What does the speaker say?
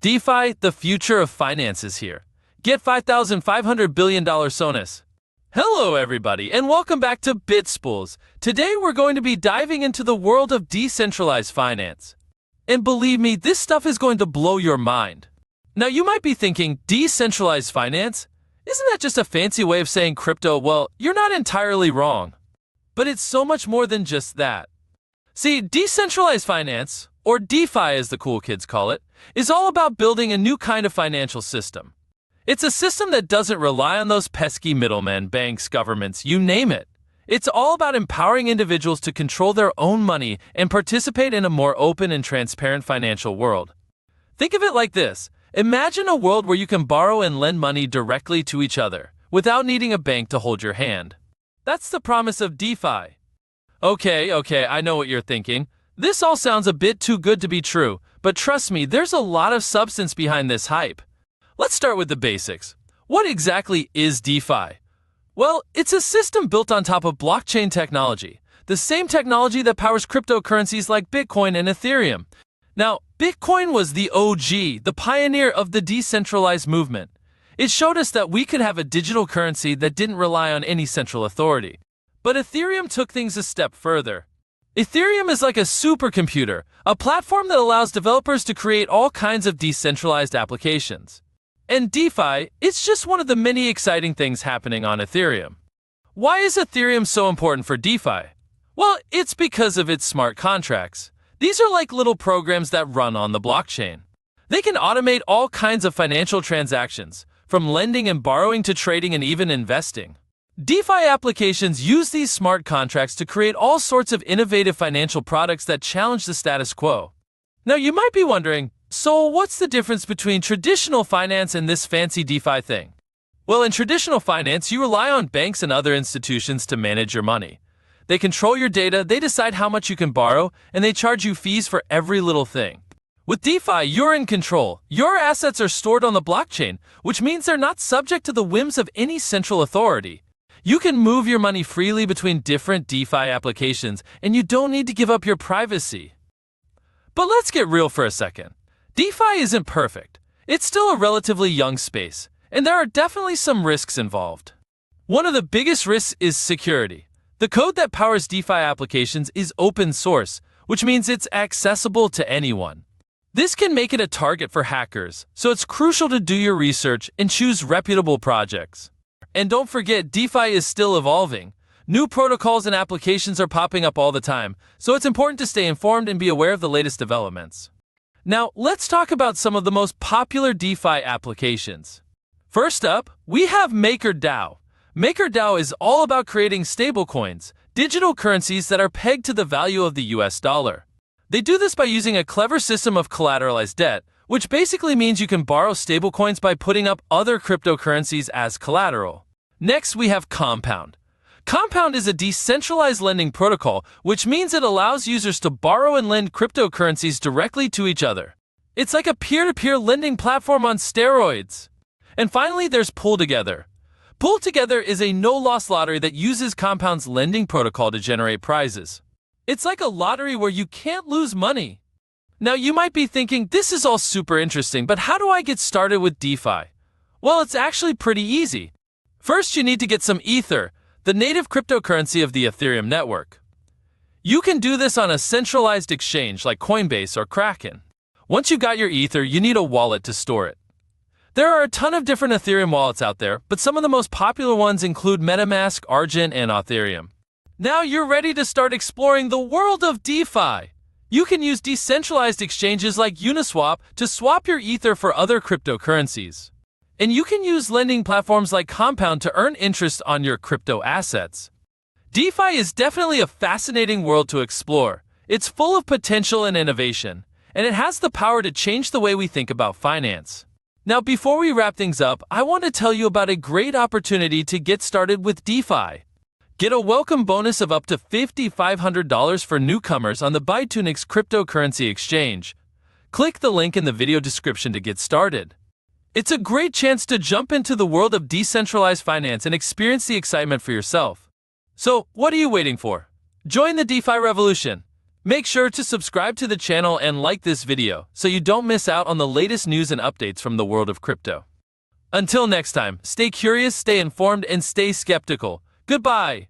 DeFi, the future of finance is here. Get $5,500 billion SONUS. Hello everybody and welcome back to BitSpools. Today we're going to be diving into the world of decentralized finance. And believe me, this stuff is going to blow your mind. Now you might be thinking, decentralized finance? Isn't that just a fancy way of saying crypto? Well, you're not entirely wrong. But it's so much more than just that. See, decentralized finance, or DeFi as the cool kids call it, is all about building a new kind of financial system. It's a system that doesn't rely on those pesky middlemen, banks, governments, you name it. It's all about empowering individuals to control their own money and participate in a more open and transparent financial world. Think of it like this. Imagine a world where you can borrow and lend money directly to each other, without needing a bank to hold your hand. That's the promise of DeFi. Okay, I know what you're thinking. This all sounds a bit too good to be true, but trust me, there's a lot of substance behind this hype. Let's start with the basics. What exactly is DeFi? Well, it's a system built on top of blockchain technology, the same technology that powers cryptocurrencies like Bitcoin and Ethereum. Now, Bitcoin was the OG, the pioneer of the decentralized movement. It showed us that we could have a digital currency that didn't rely on any central authority. But Ethereum took things a step further. Ethereum is like a supercomputer, a platform that allows developers to create all kinds of decentralized applications. And DeFi, it's just one of the many exciting things happening on Ethereum. Why is Ethereum so important for DeFi? Well, it's because of its smart contracts. These are like little programs that run on the blockchain. They can automate all kinds of financial transactions, from lending and borrowing to trading and even investing. DeFi applications use these smart contracts to create all sorts of innovative financial products that challenge the status quo. Now you might be wondering, so what's the difference between traditional finance and this fancy DeFi thing? Well, in traditional finance, you rely on banks and other institutions to manage your money. They control your data, they decide how much you can borrow, and they charge you fees for every little thing. With DeFi, you're in control. Your assets are stored on the blockchain, which means they're not subject to the whims of any central authority. You can move your money freely between different DeFi applications, and you don't need to give up your privacy. But let's get real for a second. DeFi isn't perfect. It's still a relatively young space, and there are definitely some risks involved. One of the biggest risks is security. The code that powers DeFi applications is open source, which means it's accessible to anyone. This can make it a target for hackers, so it's crucial to do your research and choose reputable projects. And don't forget, DeFi is still evolving. New protocols and applications are popping up all the time, so it's important to stay informed and be aware of the latest developments. Now, let's talk about some of the most popular DeFi applications. First up, we have MakerDAO. MakerDAO is all about creating stablecoins, digital currencies that are pegged to the value of the US dollar. They do this by using a clever system of collateralized debt, which basically means you can borrow stablecoins by putting up other cryptocurrencies as collateral. Next, we have Compound. Compound is a decentralized lending protocol, which means it allows users to borrow and lend cryptocurrencies directly to each other. It's like a peer-to-peer lending platform on steroids. And finally, there's PoolTogether. PoolTogether is a no-loss lottery that uses Compound's lending protocol to generate prizes. It's like a lottery where you can't lose money. Now you might be thinking, this is all super interesting, but how do I get started with DeFi? Well, it's actually pretty easy. First, you need to get some Ether, the native cryptocurrency of the Ethereum network. You can do this on a centralized exchange like Coinbase or Kraken. Once you've got your Ether, you need a wallet to store it. There are a ton of different Ethereum wallets out there, but some of the most popular ones include MetaMask, Argent, and Ethereum. Now you're ready to start exploring the world of DeFi. You can use decentralized exchanges like Uniswap to swap your Ether for other cryptocurrencies. And you can use lending platforms like Compound to earn interest on your crypto assets. DeFi is definitely a fascinating world to explore. It's full of potential and innovation, and it has the power to change the way we think about finance. Now, before we wrap things up, I want to tell you about a great opportunity to get started with DeFi. Get a welcome bonus of up to $5,500 for newcomers on the Bitunix cryptocurrency exchange. Click the link in the video description to get started. It's a great chance to jump into the world of decentralized finance and experience the excitement for yourself. So, what are you waiting for? Join the DeFi revolution. Make sure to subscribe to the channel and like this video so you don't miss out on the latest news and updates from the world of crypto. Until next time, stay curious, stay informed, and stay skeptical. Goodbye.